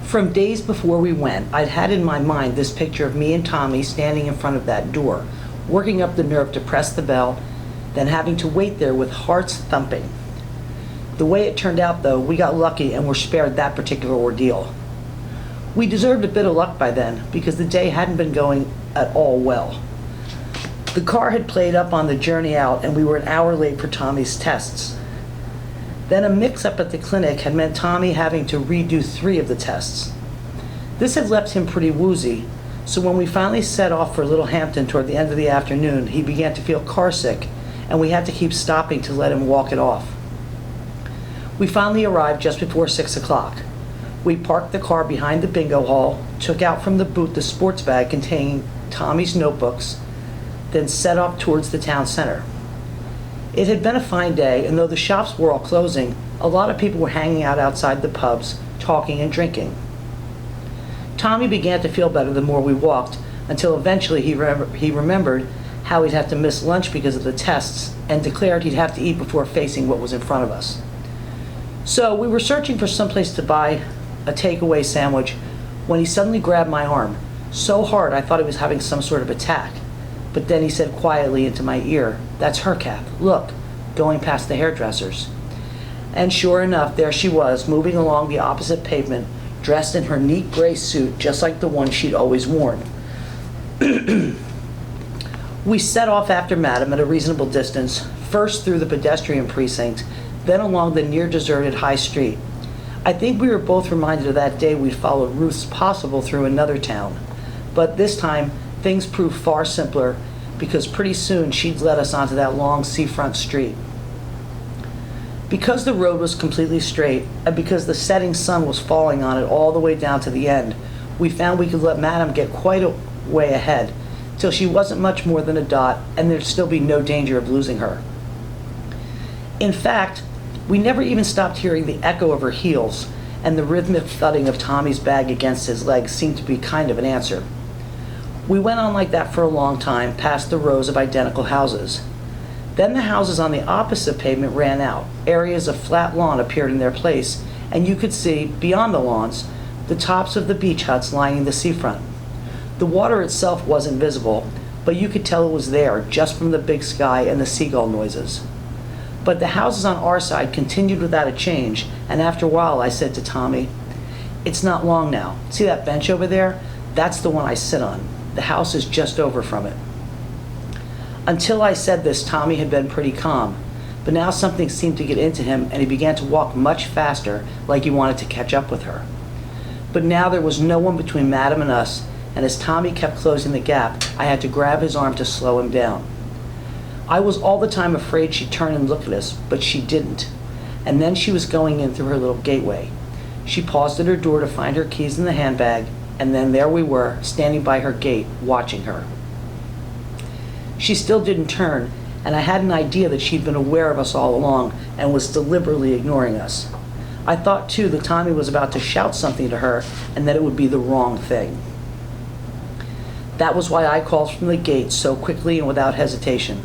From days before we went, I'd had in my mind this picture of me and Tommy standing in front of that door, working up the nerve to press the bell, then having to wait there with hearts thumping. The way it turned out, though, we got lucky and were spared that particular ordeal. We deserved a bit of luck by then, because the day hadn't been going at all well. The car had played up on the journey out, and we were an hour late for Tommy's tests. Then a mix-up at the clinic had meant Tommy having to redo 3 of the tests. This had left him pretty woozy, so when we finally set off for Little Hampton toward the end of the afternoon, he began to feel carsick, and we had to keep stopping to let him walk it off. We finally arrived just before 6 o'clock. We parked the car behind the bingo hall, took out from the boot the sports bag containing Tommy's notebooks, then set off towards the town center. It had been a fine day, and though the shops were all closing, a lot of people were hanging out outside the pubs, talking and drinking. Tommy began to feel better the more we walked, until eventually he remembered how he'd have to miss lunch because of the tests, and declared he'd have to eat before facing what was in front of us. So we were searching for someplace to buy a takeaway sandwich when he suddenly grabbed my arm, so hard I thought he was having some sort of attack. But then he said quietly into my ear, "That's her, Kath. Look," going past the hairdressers. And sure enough, there she was, moving along the opposite pavement, dressed in her neat gray suit, just like the one she'd always worn. We set off after Madam at a reasonable distance, first through the pedestrian precinct, then along the near-deserted High Street. I think we were both reminded of that day we'd followed Ruth's Possible through another town. But this time, things proved far simpler, because pretty soon she'd led us onto that long seafront street. Because the road was completely straight, and because the setting sun was falling on it all the way down to the end, we found we could let Madam get quite a way ahead, till she wasn't much more than a dot, and there'd still be no danger of losing her. In fact, we never even stopped hearing the echo of her heels, and the rhythmic thudding of Tommy's bag against his leg seemed to be kind of an answer. We went on like that for a long time, past the rows of identical houses. Then the houses on the opposite pavement ran out. Areas of flat lawn appeared in their place, and you could see, beyond the lawns, the tops of the beach huts lining the seafront. The water itself wasn't visible, but you could tell it was there just from the big sky and the seagull noises. But the houses on our side continued without a change, and after a while I said to Tommy, "It's not long now. See that bench over there? That's the one I sit on. The house is just over from it." Until I said this, Tommy had been pretty calm, but now something seemed to get into him, and he began to walk much faster, like he wanted to catch up with her. But now there was no one between Madam and us, and as Tommy kept closing the gap, I had to grab his arm to slow him down. I was all the time afraid she'd turn and look at us, but she didn't. And then she was going in through her little gateway. She paused at her door to find her keys in the handbag, and then there we were, standing by her gate, watching her. She still didn't turn, and I had an idea that she'd been aware of us all along and was deliberately ignoring us. I thought, too, that Tommy was about to shout something to her and that it would be the wrong thing. That was why I called from the gate so quickly and without hesitation.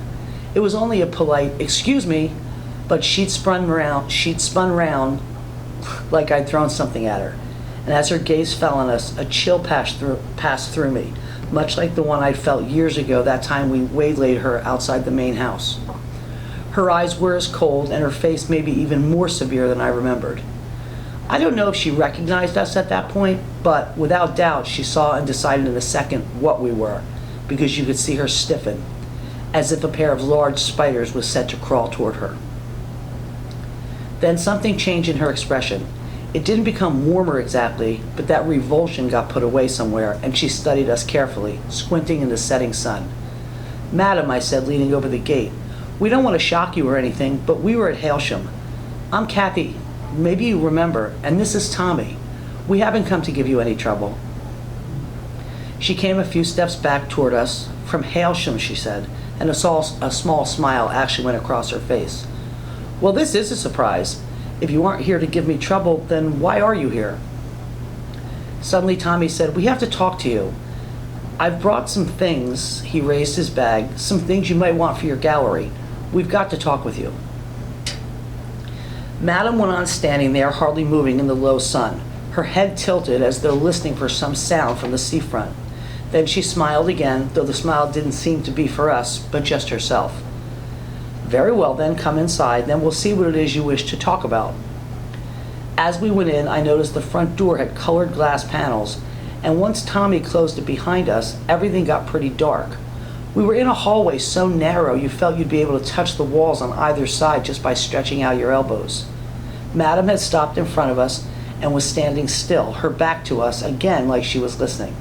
It was only a polite, "Excuse me," but she'd spun round like I'd thrown something at her. And as her gaze fell on us, a chill passed through me, much like the one I'd felt years ago that time we waylaid her outside the main house. Her eyes were as cold, and her face maybe even more severe than I remembered. I don't know if she recognized us at that point, but without doubt she saw and decided in a second what we were, because you could see her stiffen, as if a pair of large spiders was set to crawl toward her. Then something changed in her expression. It didn't become warmer exactly, but that revulsion got put away somewhere, and she studied us carefully, squinting in the setting sun. "Madam," I said, leaning over the gate, "we don't want to shock you or anything, but we were at Hailsham. I'm Kathy, maybe you remember, and this is Tommy. We haven't come to give you any trouble." She came a few steps back toward us. "From Hailsham," she said, and a small smile actually went across her face. "Well, this is a surprise. If you aren't here to give me trouble, then why are you here?" Suddenly Tommy said, "We have to talk to you." "I've brought some things," he raised his bag, "some things you might want for your gallery. We've got to talk with you." Madam went on standing there, hardly moving in the low sun, her head tilted as though listening for some sound from the seafront. Then she smiled again, though the smile didn't seem to be for us, but just herself. "Very well then, come inside, then we'll see what it is you wish to talk about." As we went in, I noticed the front door had colored glass panels, and once Tommy closed it behind us, everything got pretty dark. We were in a hallway so narrow you felt you'd be able to touch the walls on either side just by stretching out your elbows. Madam had stopped in front of us and was standing still, her back to us, again like she was listening.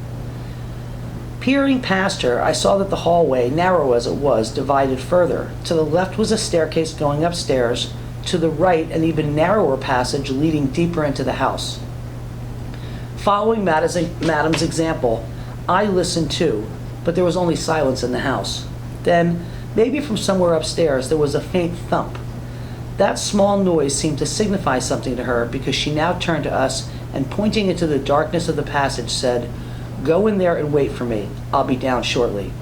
Peering past her, I saw that the hallway, narrow as it was, divided further. To the left was a staircase going upstairs, to the right an even narrower passage leading deeper into the house. Following Madam's example, I listened too, but there was only silence in the house. Then, maybe from somewhere upstairs, there was a faint thump. That small noise seemed to signify something to her because she now turned to us and, pointing into the darkness of the passage, said, "Go in there and wait for me. I'll be down shortly."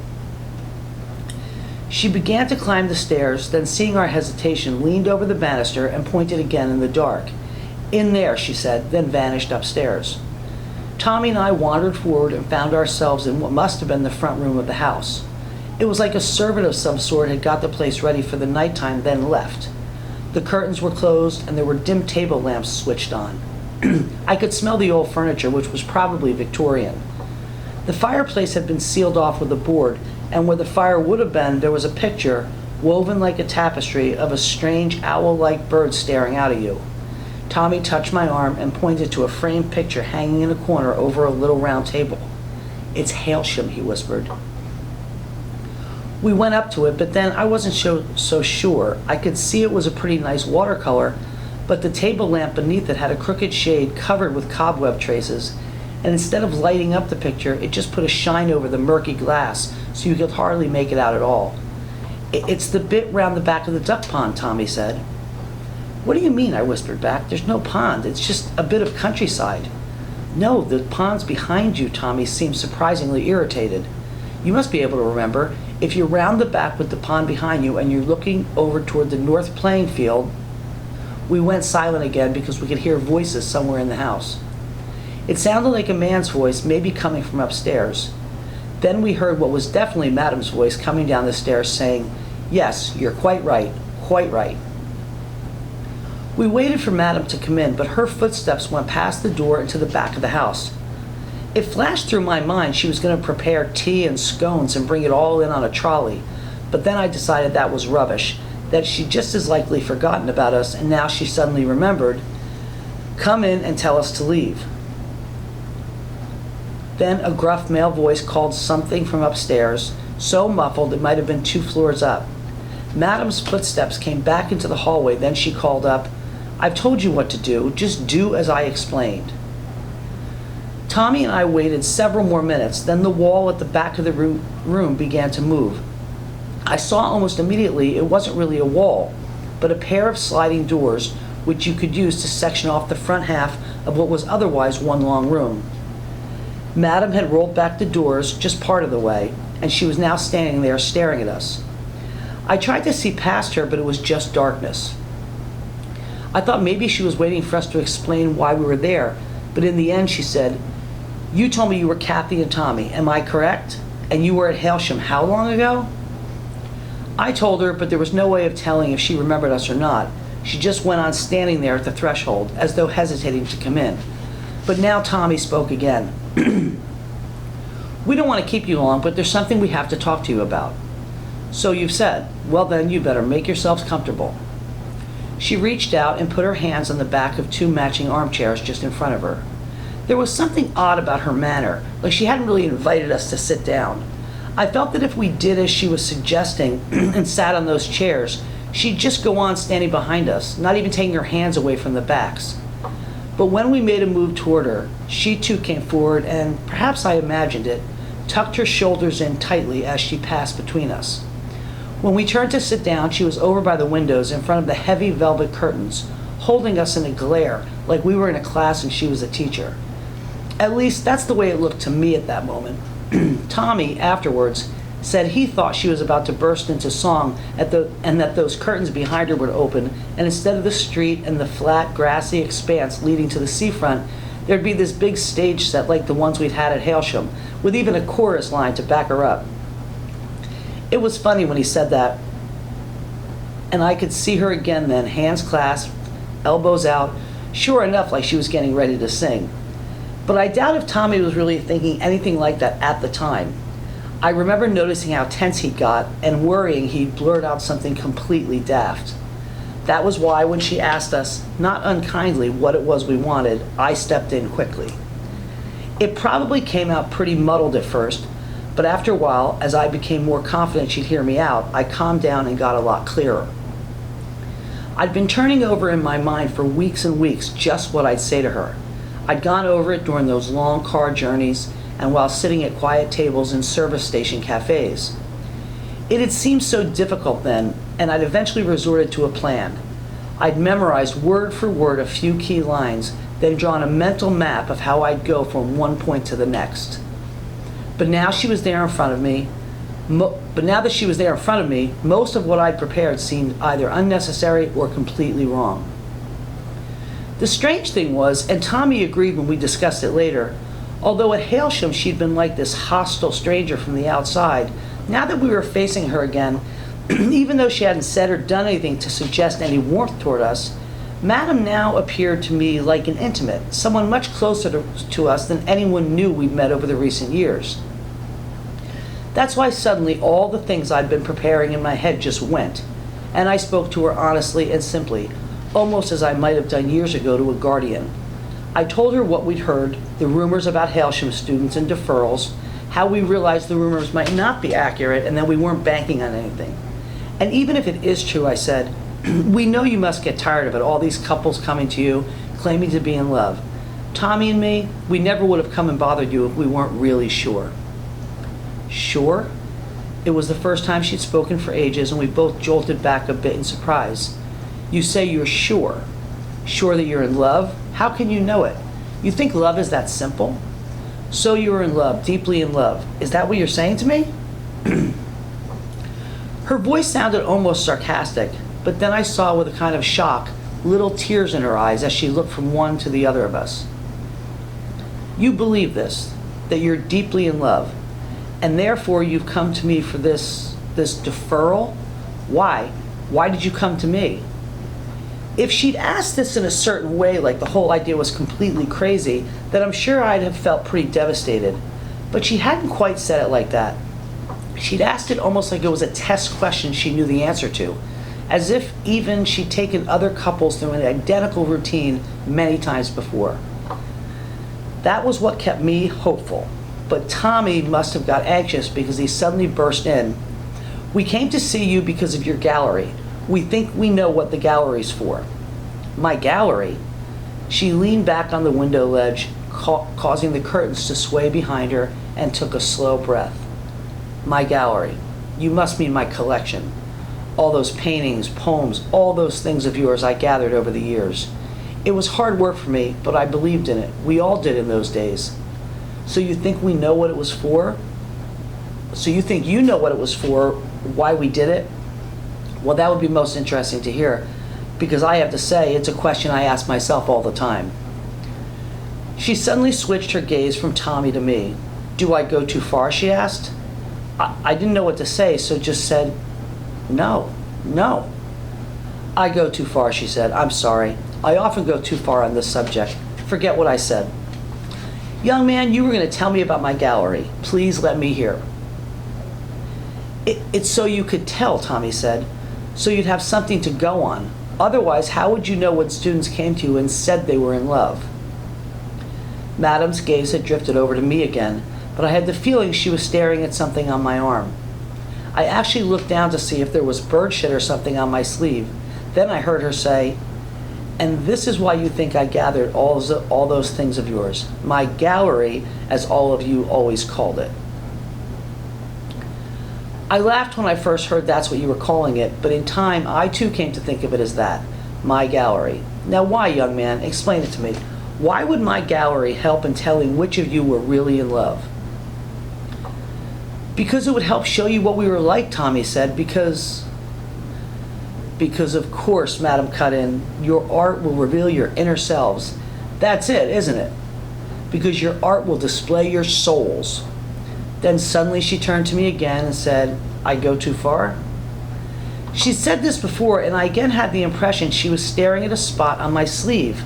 She began to climb the stairs, then seeing our hesitation, leaned over the banister and pointed again in the dark. "In there," she said, then vanished upstairs. Tommy and I wandered forward and found ourselves in what must have been the front room of the house. It was like a servant of some sort had got the place ready for the nighttime, then left. The curtains were closed and there were dim table lamps switched on. I could smell the old furniture, which was probably Victorian. The fireplace had been sealed off with a board, and where the fire would have been, there was a picture, woven like a tapestry, of a strange owl-like bird staring out at you. Tommy touched my arm and pointed to a framed picture hanging in a corner over a little round table. "It's Hailsham," he whispered. We went up to it, but then I wasn't so sure. I could see it was a pretty nice watercolor, but the table lamp beneath it had a crooked shade covered with cobweb traces, and instead of lighting up the picture, it just put a shine over the murky glass so you could hardly make it out at all. "It's the bit round the back of the duck pond," Tommy said. "What do you mean?" I whispered back. "There's no pond. It's just a bit of countryside." "No, the pond's behind you." Tommy seemed surprisingly irritated. "You must be able to remember. If you're round the back with the pond behind you and you're looking over toward the north playing field." We went silent again because we could hear voices somewhere in the house. It sounded like a man's voice, maybe coming from upstairs. Then we heard what was definitely Madam's voice coming down the stairs saying, "Yes, you're quite right, quite right." We waited for Madam to come in, but her footsteps went past the door into the back of the house. It flashed through my mind she was going to prepare tea and scones and bring it all in on a trolley, but then I decided that was rubbish, that she'd just as likely forgotten about us, and now she suddenly remembered. "Come in and tell us to leave." Then a gruff male voice called something from upstairs, so muffled it might have been 2 floors up. Madam's footsteps came back into the hallway, then she called up, "I've told you what to do, just do as I explained." Tommy and I waited several more minutes, then the wall at the back of the room began to move. I saw almost immediately it wasn't really a wall, but a pair of sliding doors which you could use to section off the front half of what was otherwise one long room. Madam had rolled back the doors just part of the way, and she was now standing there staring at us. I tried to see past her, but it was just darkness. I thought maybe she was waiting for us to explain why we were there, but in the end she said, "You told me you were Kathy and Tommy, am I correct? And you were at Hailsham how long ago?" I told her, but there was no way of telling if she remembered us or not. She just went on standing there at the threshold, as though hesitating to come in. But now Tommy spoke again. "We don't want to keep you long, but there's something we have to talk to you about." "So you've said. Well then, you better make yourselves comfortable." She reached out and put her hands on the back of 2 matching armchairs just in front of her. There was something odd about her manner, like she hadn't really invited us to sit down. I felt that if we did as she was suggesting and sat on those chairs, she'd just go on standing behind us, not even taking her hands away from the backs. But when we made a move toward her, she too came forward and, perhaps I imagined it, tucked her shoulders in tightly as she passed between us. When we turned to sit down, she was over by the windows in front of the heavy velvet curtains, holding us in a glare like we were in a class and she was a teacher. At least, that's the way it looked to me at that moment. Tommy, afterwards, said he thought she was about to burst into song and that those curtains behind her would open, and instead of the street and the flat, grassy expanse leading to the seafront, there'd be this big stage set like the ones we'd had at Hailsham, with even a chorus line to back her up. It was funny when he said that, and I could see her again then, hands clasped, elbows out, sure enough like she was getting ready to sing. But I doubt if Tommy was really thinking anything like that at the time. I remember noticing how tense he got and worrying he'd blurt out something completely daft. That was why when she asked us, not unkindly, what it was we wanted, I stepped in quickly. It probably came out pretty muddled at first, but after a while, as I became more confident she'd hear me out, I calmed down and got a lot clearer. I'd been turning over in my mind for weeks and weeks just what I'd say to her. I'd gone over it during those long car journeys and while sitting at quiet tables in service station cafes. It had seemed so difficult then, and I'd eventually resorted to a plan. I'd memorized word for word a few key lines, then drawn a mental map of how I'd go from one point to the next. But now that she was there in front of me, most of what I'd prepared seemed either unnecessary or completely wrong. The strange thing was, and Tommy agreed when we discussed it later, although at Hailsham she'd been like this hostile stranger from the outside, now that we were facing her again, even though she hadn't said or done anything to suggest any warmth toward us, Madam now appeared to me like an intimate, someone much closer to us than anyone knew we'd met over the recent years. That's why suddenly all the things I'd been preparing in my head just went, and I spoke to her honestly and simply, almost as I might have done years ago to a guardian. I told her what we'd heard, the rumors about Hailsham students and deferrals, how we realized the rumors might not be accurate and that we weren't banking on anything. And even if it is true, I said, we know you must get tired of it, all these couples coming to you, claiming to be in love. Tommy and me, we never would have come and bothered you if we weren't really sure. Sure? It was the first time she'd spoken for ages, and we both jolted back a bit in surprise. You say you're sure? Sure that you're in love? How can you know it? You think love is that simple? So you are in love, deeply in love. Is that what you're saying to me? Her voice sounded almost sarcastic, but then I saw with a kind of shock, little tears in her eyes as she looked from one to the other of us. You believe this, that you're deeply in love, and therefore you've come to me for this deferral? Why? Why did you come to me? If she'd asked this in a certain way, like the whole idea was completely crazy, then I'm sure I'd have felt pretty devastated. But she hadn't quite said it like that. She'd asked it almost like it was a test question she knew the answer to, as if even she'd taken other couples through an identical routine many times before. That was what kept me hopeful. But Tommy must have got anxious because he suddenly burst in. We came to see you because of your gallery. We think we know what the gallery's for. My gallery? She leaned back on the window ledge, causing the curtains to sway behind her, and took a slow breath. My gallery. You must mean my collection. All those paintings, poems, all those things of yours I gathered over the years. It was hard work for me, but I believed in it. We all did in those days. So you think we know what it was for? So you think you know what it was for, why we did it? Well, that would be most interesting to hear, because I have to say it's a question I ask myself all the time. She suddenly switched her gaze from Tommy to me. Do I go too far, she asked. I didn't know what to say, so just said, no. I go too far, she said. I'm sorry. I often go too far on this subject. Forget what I said. Young man, you were going to tell me about my gallery. Please let me hear. It's so you could tell, Tommy said. So you'd have something to go on. Otherwise, how would you know when students came to you and said they were in love? Madam's gaze had drifted over to me again, but I had the feeling she was staring at something on my arm. I actually looked down to see if there was bird shit or something on my sleeve. Then I heard her say, and this is why you think I gathered all those things of yours. My gallery, as all of you always called it. I laughed when I first heard that's what you were calling it, but in time I too came to think of it as that, my gallery. Now why, young man? Explain it to me. Why would my gallery help in telling which of you were really in love? Because it would help show you what we were like, Tommy said, because of course, Madam cut in, your art will reveal your inner selves. That's it, isn't it? Because your art will display your souls. Then suddenly she turned to me again and said, I go too far? She'd said this before, and I again had the impression she was staring at a spot on my sleeve.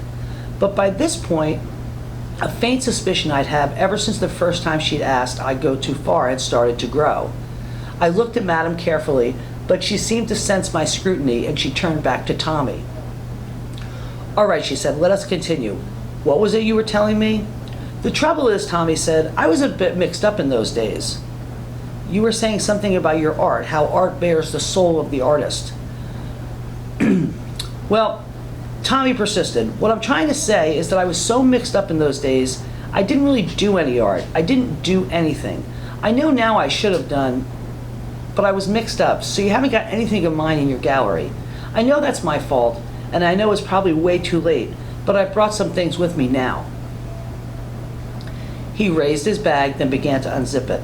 But by this point, a faint suspicion I'd have ever since the first time she'd asked I go too far had started to grow. I looked at Madam carefully, but she seemed to sense my scrutiny, and she turned back to Tommy. All right, she said, let us continue. What was it you were telling me? The trouble is, Tommy said, I was a bit mixed up in those days. You were saying something about your art, how art bears the soul of the artist. Well, Tommy persisted. What I'm trying to say is that I was so mixed up in those days, I didn't really do any art. I didn't do anything. I know now I should have done, but I was mixed up, so you haven't got anything of mine in your gallery. I know that's my fault, and I know it's probably way too late, but I've brought some things with me now. He raised his bag, then began to unzip it.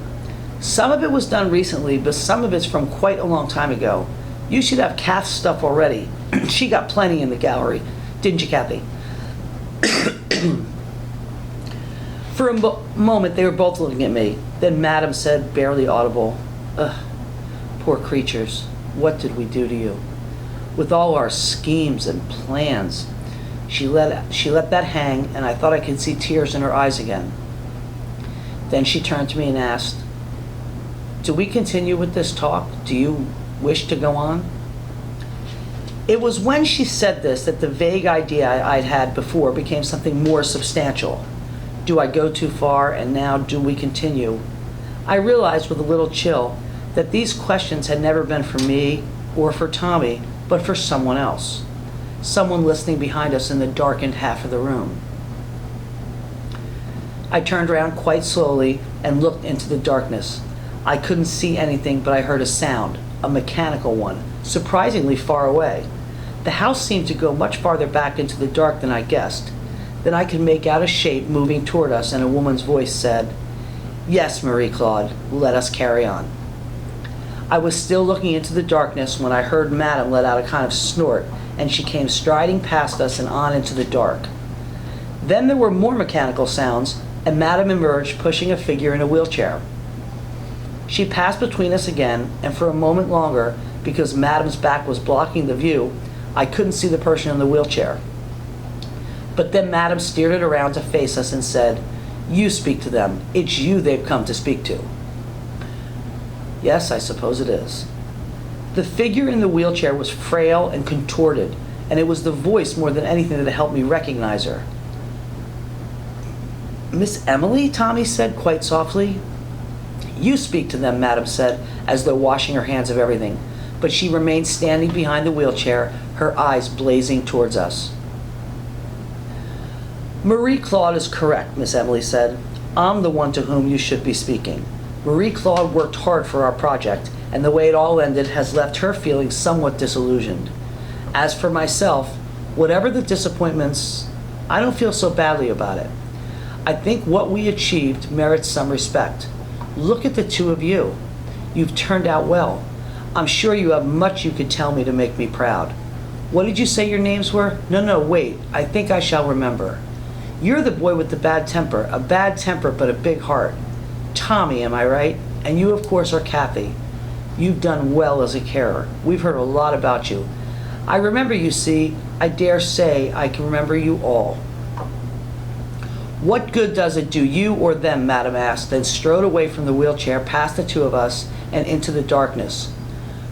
Some of it was done recently, but some of it's from quite a long time ago. You should have Kath's stuff already. She got plenty in the gallery. Didn't you, Kathy? For a moment, they were both looking at me. Then Madam said, barely audible, ugh, poor creatures, what did we do to you? With all our schemes and plans. She let that hang, and I thought I could see tears in her eyes again. Then she turned to me and asked, do we continue with this talk? Do you wish to go on? It was when she said this that the vague idea I'd had before became something more substantial. Do I go too far, and now do we continue? I realized with a little chill that these questions had never been for me or for Tommy, but for someone else. Someone listening behind us in the darkened half of the room. I turned around quite slowly and looked into the darkness. I couldn't see anything, but I heard a sound, a mechanical one, surprisingly far away. The house seemed to go much farther back into the dark than I guessed. Then I could make out a shape moving toward us, and a woman's voice said, Yes, Marie-Claude, let us carry on. I was still looking into the darkness when I heard Madame let out a kind of snort, and she came striding past us and on into the dark. Then there were more mechanical sounds, and Madame emerged pushing a figure in a wheelchair. She passed between us again, and for a moment longer, because Madame's back was blocking the view, I couldn't see the person in the wheelchair. But then Madame steered it around to face us and said, You speak to them. It's you they've come to speak to. Yes, I suppose it is. The figure in the wheelchair was frail and contorted, and it was the voice more than anything that helped me recognize her. Miss Emily, Tommy said quite softly. You speak to them, Madame said, as though washing her hands of everything. But she remained standing behind the wheelchair, her eyes blazing towards us. Marie-Claude is correct, Miss Emily said. I'm the one to whom you should be speaking. Marie-Claude worked hard for our project, and the way it all ended has left her feeling somewhat disillusioned. As for myself, whatever the disappointments, I don't feel so badly about it. I think what we achieved merits some respect. Look at the two of you. You've turned out well. I'm sure you have much you could tell me to make me proud. What did you say your names were? No, wait. I think I shall remember. You're the boy with the bad temper. A bad temper, but a big heart. Tommy, am I right? And you, of course, are Kathy. You've done well as a carer. We've heard a lot about you. I remember, you see. I dare say I can remember you all. What good does it do you or them, Madame asked, then strode away from the wheelchair past the two of us and into the darkness.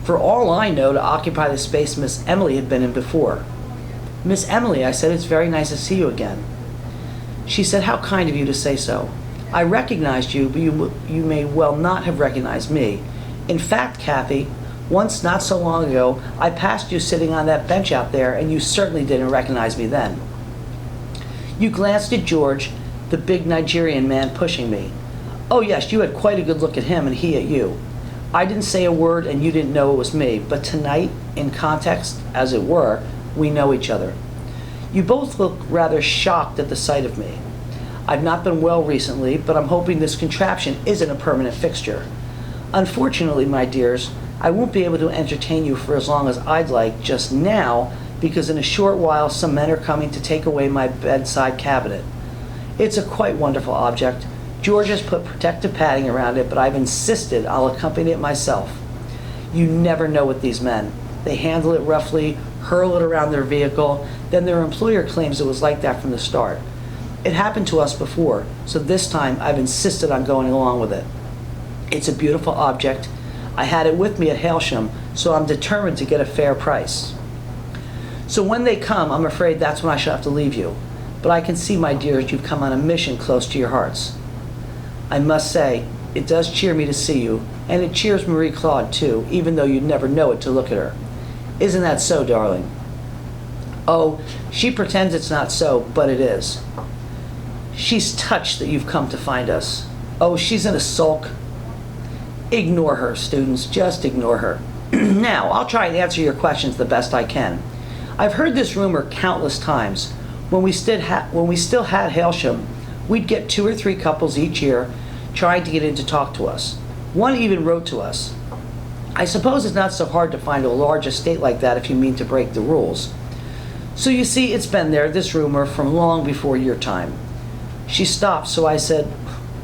For all I know, to occupy the space Miss Emily had been in before. Miss Emily, I said, it's very nice to see you again. She said, how kind of you to say so. I recognized you, but you may well not have recognized me. In fact, Kathy, once not so long ago, I passed you sitting on that bench out there, and you certainly didn't recognize me then. You glanced at George, the big Nigerian man pushing me. Oh yes, you had quite a good look at him and he at you. I didn't say a word and you didn't know it was me, but tonight, in context, as it were, we know each other. You both look rather shocked at the sight of me. I've not been well recently, but I'm hoping this contraption isn't a permanent fixture. Unfortunately, my dears, I won't be able to entertain you for as long as I'd like just now, because in a short while some men are coming to take away my bedside cabinet. It's a quite wonderful object. George has put protective padding around it, but I've insisted I'll accompany it myself. You never know with these men. They handle it roughly, hurl it around their vehicle, then their employer claims it was like that from the start. It happened to us before, so this time I've insisted on going along with it. It's a beautiful object. I had it with me at Hailsham, so I'm determined to get a fair price. So when they come, I'm afraid that's when I shall have to leave you. But I can see, my dears, you've come on a mission close to your hearts. I must say, it does cheer me to see you, and it cheers Marie Claude too, even though you'd never know it to look at her. Isn't that so, darling? Oh, she pretends it's not so, but it is. She's touched that you've come to find us. Oh, she's in a sulk. Ignore her, students, just ignore her. Now, I'll try and answer your questions the best I can. I've heard this rumor countless times. When we still had Hailsham, we'd get 2 or 3 couples each year trying to get in to talk to us. One even wrote to us. I suppose it's not so hard to find a large estate like that if you mean to break the rules. So you see, it's been there, this rumor, from long before your time. She stopped, so I said,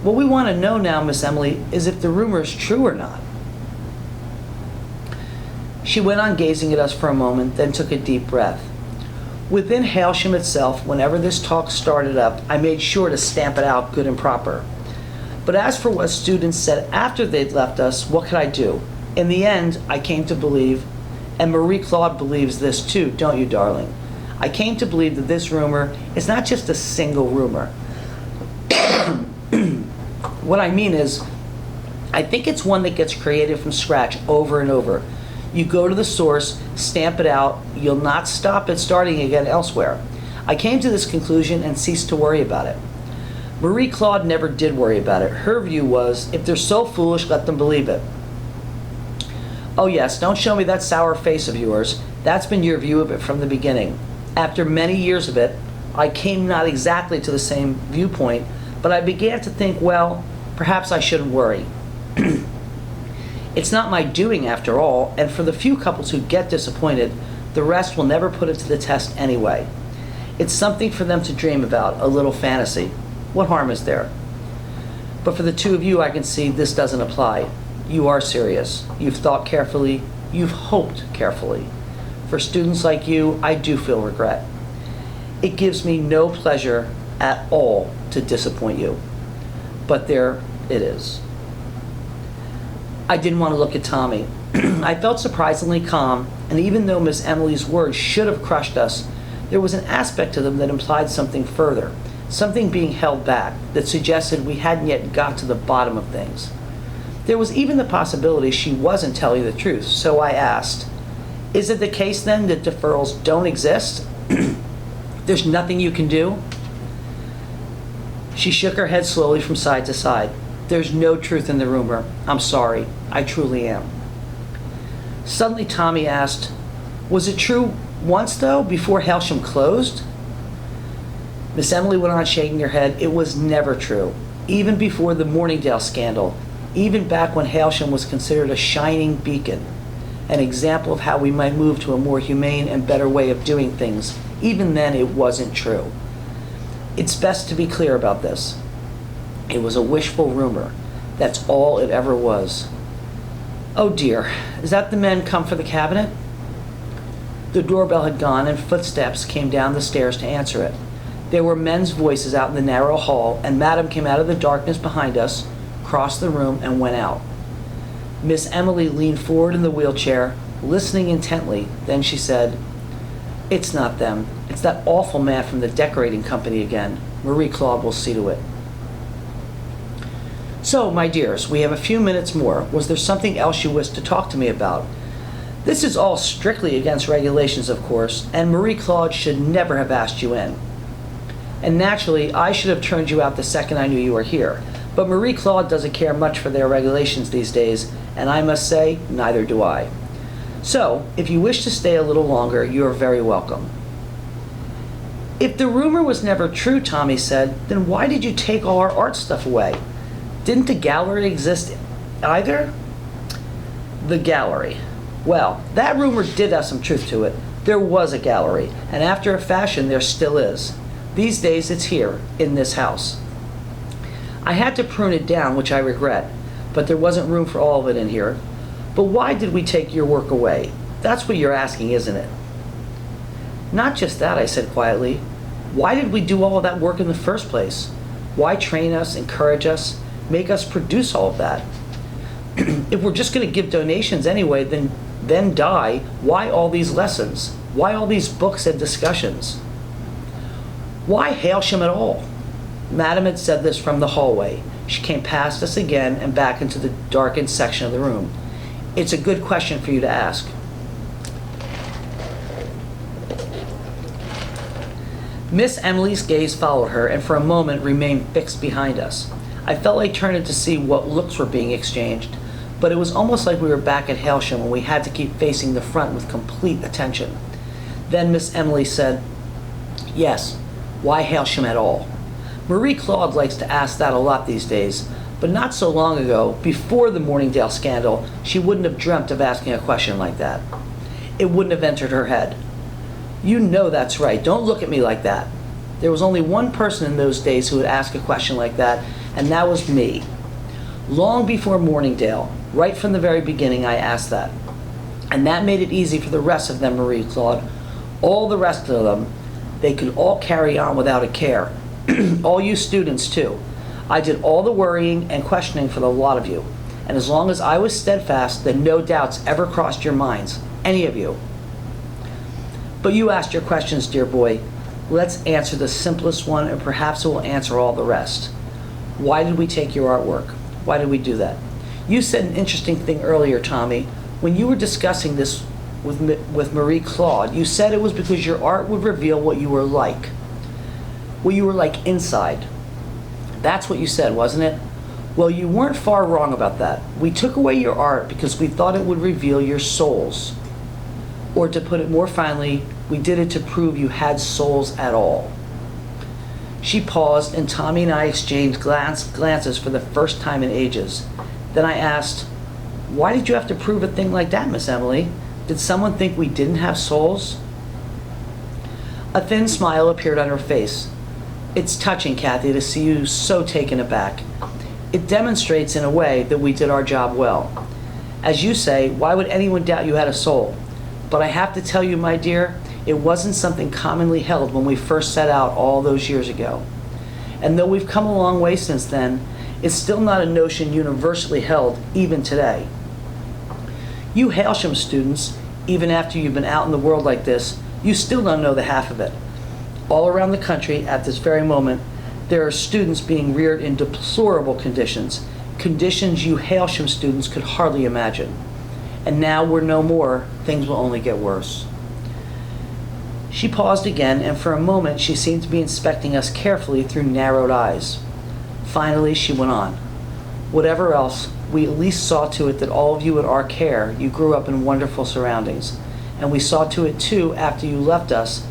what we want to know now, Miss Emily, is if the rumor is true or not. She went on gazing at us for a moment, then took a deep breath. Within Hailsham itself, whenever this talk started up, I made sure to stamp it out good and proper. But as for what students said after they'd left us, what could I do? In the end, I came to believe, and Marie Claude believes this too, don't you, darling? I came to believe that this rumor is not just a single rumor. What I mean is, I think it's one that gets created from scratch over and over. You go to the source, stamp it out, you'll not stop it starting again elsewhere. I came to this conclusion and ceased to worry about it. Marie Claude never did worry about it. Her view was, if they're so foolish, let them believe it. Oh yes, don't show me that sour face of yours. That's been your view of it from the beginning. After many years of it, I came not exactly to the same viewpoint, but I began to think, well, perhaps I shouldn't worry. It's not my doing after all, and for the few couples who get disappointed, the rest will never put it to the test anyway. It's something for them to dream about, a little fantasy. What harm is there? But for the 2 of you, I can see this doesn't apply. You are serious. You've thought carefully. You've hoped carefully. For students like you, I do feel regret. It gives me no pleasure at all to disappoint you. But there it is. I didn't want to look at Tommy. I felt surprisingly calm, and even though Miss Emily's words should have crushed us, there was an aspect to them that implied something further, something being held back, that suggested we hadn't yet got to the bottom of things. There was even the possibility she wasn't telling the truth, so I asked, is it the case then that deferrals don't exist? There's nothing you can do? She shook her head slowly from side to side. There's no truth in the rumor. I'm sorry. I truly am. Suddenly Tommy asked, was it true once though, before Hailsham closed? Miss Emily went on shaking her head. It was never true. Even before the Morningdale scandal, even back when Hailsham was considered a shining beacon, an example of how we might move to a more humane and better way of doing things, even then it wasn't true. It's best to be clear about this. It was a wishful rumor. That's all it ever was. Oh dear, is that the men come for the cabinet? The doorbell had gone and footsteps came down the stairs to answer it. There were men's voices out in the narrow hall, and Madam came out of the darkness behind us, crossed the room, and went out. Miss Emily leaned forward in the wheelchair, listening intently. Then she said, it's not them. It's that awful man from the decorating company again. Marie Claude will see to it. So, my dears, we have a few minutes more. Was there something else you wished to talk to me about? This is all strictly against regulations, of course, and Marie Claude should never have asked you in. And naturally, I should have turned you out the second I knew you were here. But Marie Claude doesn't care much for their regulations these days, and I must say, neither do I. So, if you wish to stay a little longer, you are very welcome. If the rumor was never true, Tommy said, then why did you take all our art stuff away? Didn't the gallery exist either? The gallery. Well, that rumor did have some truth to it. There was a gallery, and after a fashion, there still is. These days, it's here, in this house. I had to prune it down, which I regret, but there wasn't room for all of it in here. But why did we take your work away? That's what you're asking, isn't it? Not just that, I said quietly. Why did we do all of that work in the first place? Why train us, encourage us, make us produce all of that? If we're just going to give donations anyway, then die, why all these lessons? Why all these books and discussions? Why Hailsham at all? Madam had said this from the hallway. She came past us again and back into the darkened section of the room. It's a good question for you to ask. Miss Emily's gaze followed her and for a moment remained fixed behind us. I felt like turning to see what looks were being exchanged, but it was almost like we were back at Hailsham when we had to keep facing the front with complete attention. Then Miss Emily said, "Yes, why Hailsham at all?" Marie Claude likes to ask that a lot these days, but not so long ago, before the Morningdale scandal, she wouldn't have dreamt of asking a question like that. It wouldn't have entered her head. You know that's right. Don't look at me like that. There was only one person in those days who would ask a question like that, and that was me. Long before Morningdale, right from the very beginning, I asked that. And that made it easy for the rest of them, Marie Claude. All the rest of them, they could all carry on without a care. All you students, too. I did all the worrying and questioning for the lot of you. And as long as I was steadfast, then no doubts ever crossed your minds, any of you. But you asked your questions, dear boy. Let's answer the simplest one, and perhaps it will answer all the rest. Why did we take your artwork? Why did we do that? You said an interesting thing earlier, Tommy. When you were discussing this with Marie Claude, you said it was because your art would reveal what you were like. What you were like inside. That's what you said, wasn't it? Well, you weren't far wrong about that. We took away your art because we thought it would reveal your souls. Or to put it more finely, we did it to prove you had souls at all. She paused, and Tommy and I exchanged glances for the first time in ages. Then I asked, "Why did you have to prove a thing like that, Miss Emily? Did someone think we didn't have souls?" A thin smile appeared on her face. "It's touching, Kathy, to see you so taken aback. It demonstrates, in a way, that we did our job well. As you say, why would anyone doubt you had a soul? But I have to tell you, my dear, it wasn't something commonly held when we first set out all those years ago. And though we've come a long way since then, it's still not a notion universally held, even today. You Hailsham students, even after you've been out in the world like this, you still don't know the half of it. All around the country, at this very moment, there are students being reared in deplorable conditions, conditions you Hailsham students could hardly imagine. And now we're no more, things will only get worse." She paused again, and for a moment she seemed to be inspecting us carefully through narrowed eyes. Finally, she went on. "Whatever else, we at least saw to it that all of you at our care, you grew up in wonderful surroundings. And we saw to it, too, after you left us,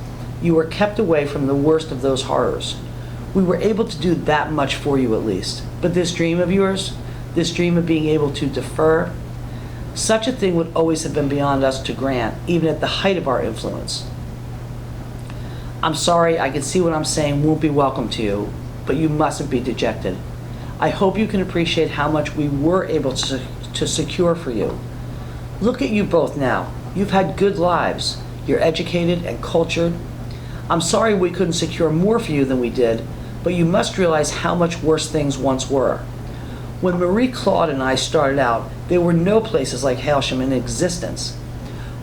you were kept away from the worst of those horrors. We were able to do that much for you at least. But this dream of yours, this dream of being able to defer, such a thing would always have been beyond us to grant, even at the height of our influence. I'm sorry, I can see what I'm saying won't be welcome to you, but you mustn't be dejected. I hope you can appreciate how much we were able to secure for you. Look at you both now. You've had good lives. You're educated and cultured. I'm sorry we couldn't secure more for you than we did, but you must realize how much worse things once were. When Marie Claude and I started out, there were no places like Hailsham in existence.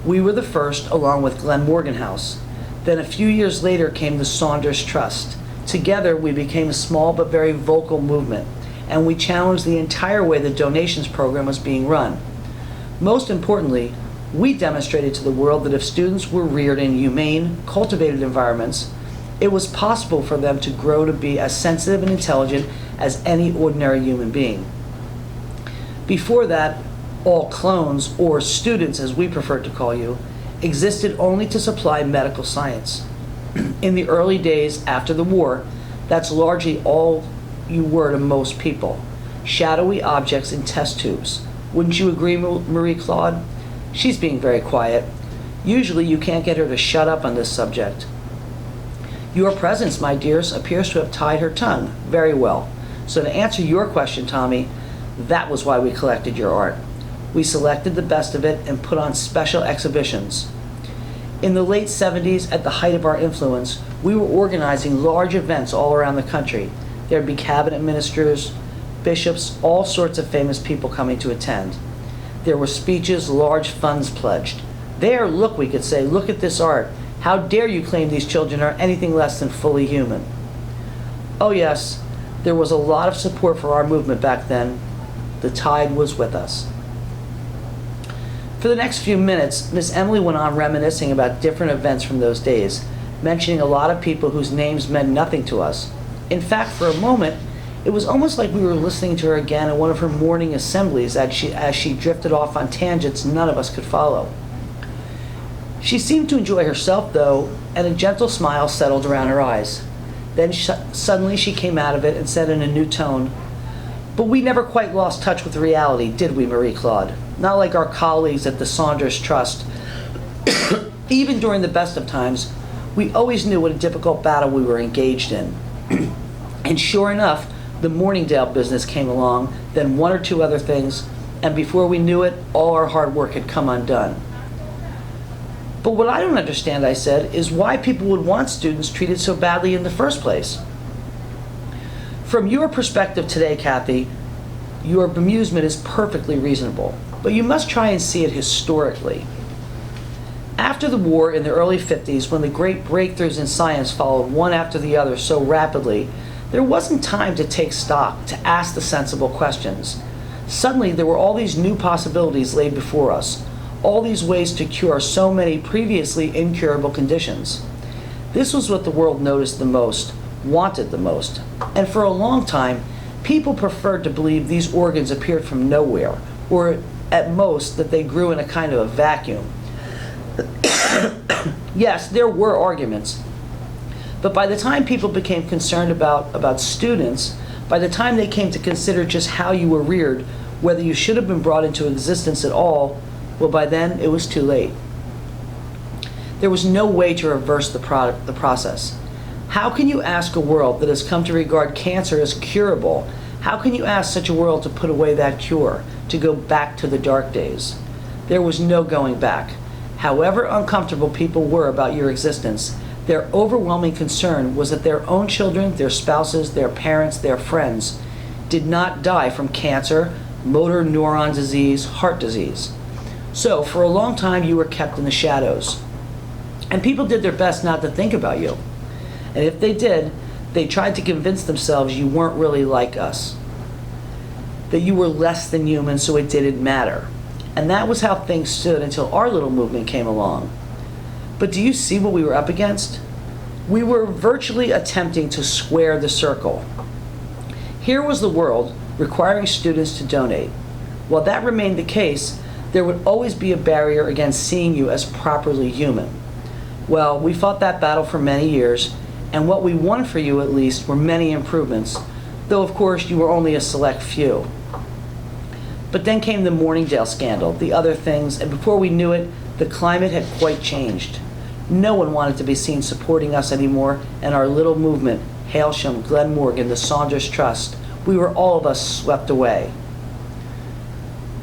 We were the first, along with Glenmorgan House. Then a few years later came the Saunders Trust. Together we became a small but very vocal movement, and we challenged the entire way the donations program was being run. Most importantly, we demonstrated to the world that if students were reared in humane, cultivated environments, it was possible for them to grow to be as sensitive and intelligent as any ordinary human being. Before that, all clones, or students as we prefer to call you, existed only to supply medical science. In the early days after the war, that's largely all you were to most people. Shadowy objects in test tubes, Wouldn't you agree, Marie Claude? She's being very quiet. Usually you can't get her to shut up on this subject. Your presence, my dears, appears to have tied her tongue. Very well. So to answer your question, Tommy, that was why we collected your art. We selected the best of it and put on special exhibitions. In the late 70s, at the height of our influence, we were organizing large events all around the country. There'd be cabinet ministers, bishops, all sorts of famous people coming to attend. There were speeches, large funds pledged. There, look, we could say, look at this art. How dare you claim these children are anything less than fully human? Oh yes, there was a lot of support for our movement back then. The tide was with us. For the next few minutes, Miss Emily went on reminiscing about different events from those days, mentioning a lot of people whose names meant nothing to us. In fact, for a moment, it was almost like we were listening to her again at one of her morning assemblies as she drifted off on tangents none of us could follow. She seemed to enjoy herself, though, and a gentle smile settled around her eyes. Then suddenly she came out of it and said in a new tone, "But we never quite lost touch with reality, did we, Marie Claude? Not like our colleagues at the Saunders Trust. Even during the best of times, we always knew what a difficult battle we were engaged in." And sure enough, the Morningdale business came along, then one or two other things, and before we knew it, all our hard work had come undone. "But what I don't understand," I said, "is why people would want students treated so badly in the first place." From your perspective today, Kathy, your bemusement is perfectly reasonable, but you must try and see it historically. After the war in the early 50s, when the great breakthroughs in science followed one after the other so rapidly, there wasn't time to take stock, to ask the sensible questions. Suddenly, there were all these new possibilities laid before us, all these ways to cure so many previously incurable conditions. This was what the world noticed the most, wanted the most, and for a long time, people preferred to believe these organs appeared from nowhere, or at most that they grew in a kind of a vacuum. Yes, there were arguments, but by the time people became concerned about students, by the time they came to consider just how you were reared, whether you should have been brought into existence at all, well, by then it was too late. There was no way to reverse the process. How can you ask a world that has come to regard cancer as curable, how can you ask such a world to put away that cure, to go back to the dark days? There was no going back. However uncomfortable people were about your existence, their overwhelming concern was that their own children, their spouses, their parents, their friends did not die from cancer, motor neuron disease, heart disease. So, for a long time, you were kept in the shadows. And people did their best not to think about you. And if they did, they tried to convince themselves you weren't really like us, that you were less than human, so it didn't matter. And that was how things stood until our little movement came along. But do you see what we were up against? We were virtually attempting to square the circle. Here was the world requiring students to donate. While that remained the case, there would always be a barrier against seeing you as properly human. Well, we fought that battle for many years, and what we won for you at least were many improvements, though of course you were only a select few. But then came the Morningdale scandal, the other things, and before we knew it, the climate had quite changed. No one wanted to be seen supporting us anymore, and our little movement, Hailsham, Glen Morgan, the Saunders Trust, we were all of us swept away.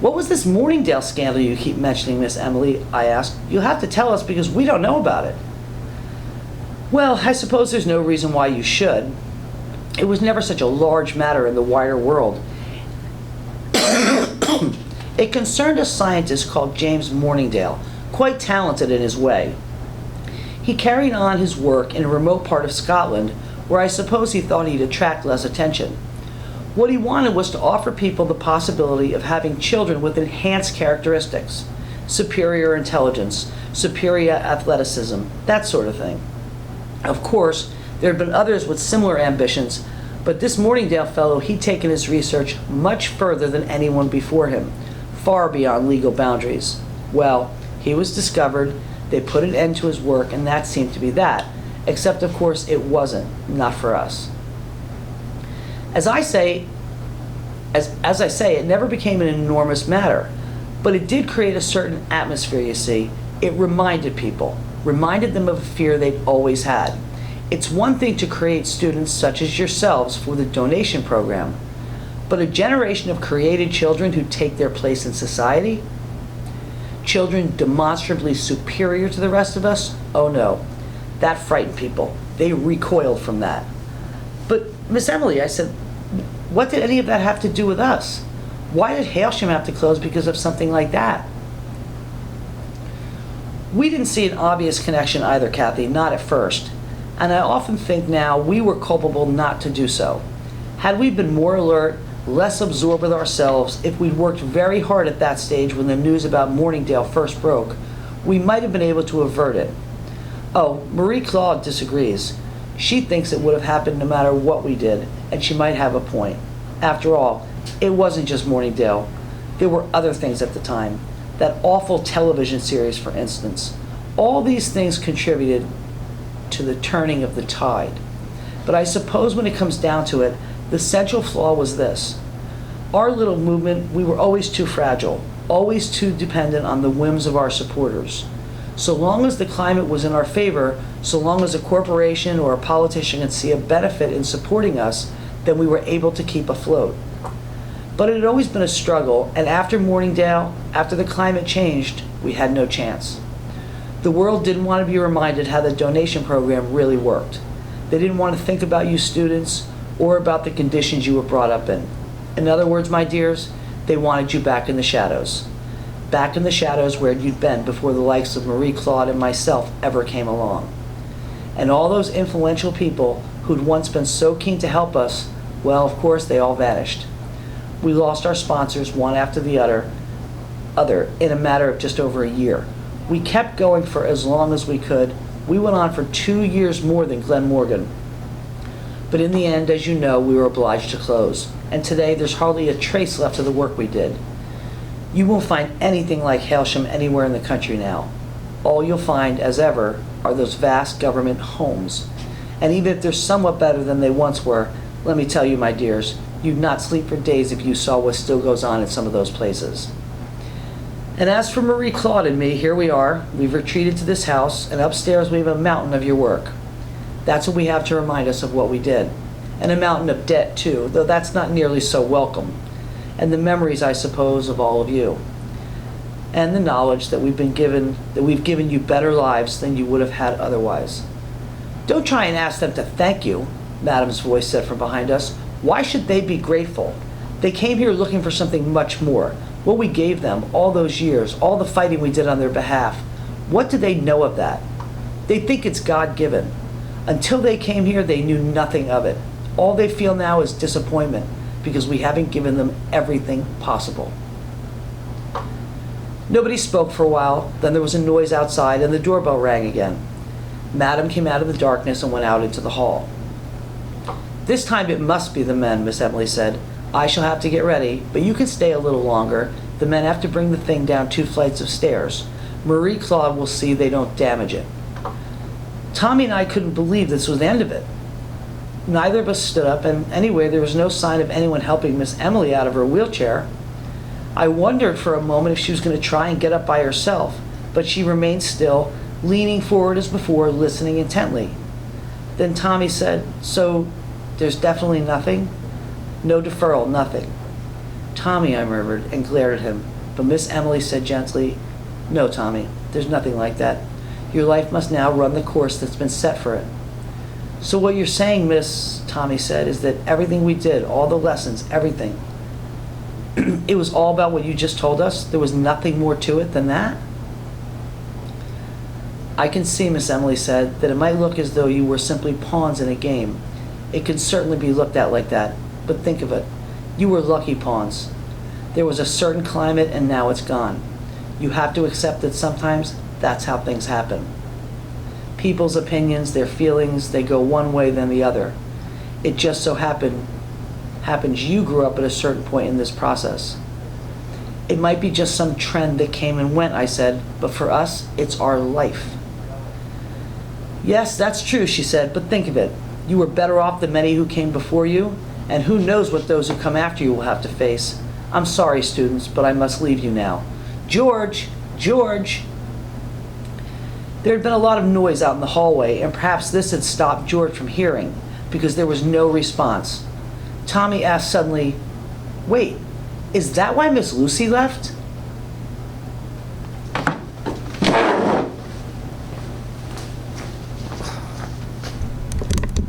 "What was this Morningdale scandal you keep mentioning, Miss Emily?" I asked. "You'll have to tell us because we don't know about it." "Well, I suppose there's no reason why you should. It was never such a large matter in the wider world. It concerned a scientist called James Morningdale, quite talented in his way. He carried on his work in a remote part of Scotland, where I suppose he thought he'd attract less attention. What he wanted was to offer people the possibility of having children with enhanced characteristics, superior intelligence, superior athleticism, that sort of thing. Of course, there had been others with similar ambitions, but this Morningdale fellow, he'd taken his research much further than anyone before him, far beyond legal boundaries. Well, he was discovered, they put an end to his work, and that seemed to be that, except of course it wasn't, not for us. As I say, As I say, it never became an enormous matter, but it did create a certain atmosphere, you see. It reminded people, reminded them of a fear they'd always had. It's one thing to create students such as yourselves for the donation program, but a generation of created children who take their place in society, children demonstrably superior to the rest of us, oh no, that frightened people. They recoiled from that. But Miss Emily, I said, what did any of that have to do with us? Why did Hailsham have to close because of something like that? We didn't see an obvious connection either, Kathy, not at first. And I often think now we were culpable not to do so. Had we been more alert, less absorbed with ourselves, if we'd worked very hard at that stage when the news about Morningdale first broke, we might have been able to avert it. Oh, Marie Claude disagrees. She thinks it would have happened no matter what we did, and she might have a point. After all, it wasn't just Morningdale. There were other things at the time. That awful television series, for instance. All these things contributed to the turning of the tide. But I suppose when it comes down to it, the central flaw was this. Our little movement, we were always too fragile, always too dependent on the whims of our supporters. So long as the climate was in our favor, so long as a corporation or a politician could see a benefit in supporting us, then we were able to keep afloat. But it had always been a struggle, and after Morningdale, after the climate changed, we had no chance. The world didn't want to be reminded how the donation program really worked. They didn't want to think about you students or about the conditions you were brought up in. In other words, my dears, they wanted you back in the shadows. Back in the shadows where you'd been before the likes of Marie Claude and myself ever came along. And all those influential people who'd once been so keen to help us, well, of course, they all vanished. We lost our sponsors one after the other in a matter of just over a year. We kept going for as long as we could. We went on for 2 years more than Glen Morgan. But in the end, as you know, we were obliged to close. And today, there's hardly a trace left of the work we did. You won't find anything like Hailsham anywhere in the country now. All you'll find, as ever, are those vast government homes. And even if they're somewhat better than they once were, let me tell you, my dears, you'd not sleep for days if you saw what still goes on in some of those places. And as for Marie Claude and me, here we are. We've retreated to this house, and upstairs we have a mountain of your work. That's what we have to remind us of what we did. And a mountain of debt, too, though that's not nearly so welcome. And the memories, I suppose, of all of you. And the knowledge that we've given you better lives than you would have had otherwise. Don't try and ask them to thank you, Madame's voice said from behind us. Why should they be grateful? They came here looking for something much more. What we gave them all those years, all the fighting we did on their behalf. What do they know of that? They think it's God-given. Until they came here, they knew nothing of it. All they feel now is disappointment because we haven't given them everything possible. Nobody spoke for a while. Then there was a noise outside and the doorbell rang again. Madame came out of the darkness and went out into the hall. This time it must be the men, Miss Emily said. I shall have to get ready, but you can stay a little longer. The men have to bring the thing down 2 flights of stairs. Marie Claude will see they don't damage it. Tommy and I couldn't believe this was the end of it. Neither of us stood up, and anyway, there was no sign of anyone helping Miss Emily out of her wheelchair. I wondered for a moment if she was going to try and get up by herself, but she remained still, leaning forward as before, listening intently. Then Tommy said, "So, there's definitely nothing?" "No deferral, nothing." "Tommy," I murmured and glared at him, but Miss Emily said gently, "No, Tommy, there's nothing like that. Your life must now run the course that's been set for it." "So what you're saying, Miss," Tommy said, "is that everything we did, all the lessons, everything, it was all about what you just told us? There was nothing more to it than that?" "I can see," Miss Emily said, "that it might look as though you were simply pawns in a game. It can certainly be looked at like that. But think of it. You were lucky pawns. There was a certain climate and now it's gone. You have to accept that sometimes that's how things happen. People's opinions, their feelings, they go one way then the other. It just so happens you grew up at a certain point in this process. It might be just some trend that came and went," I said, "but for us, it's our life." "Yes, that's true," she said, "but think of it. You were better off than many who came before you, And who knows what those who come after you will have to face. I'm sorry, students, but I must leave you now. George! George! There had been a lot of noise out in the hallway, and perhaps this had stopped George from hearing, because there was no response. Tommy asked suddenly, "Wait, is that why Miss Lucy left?"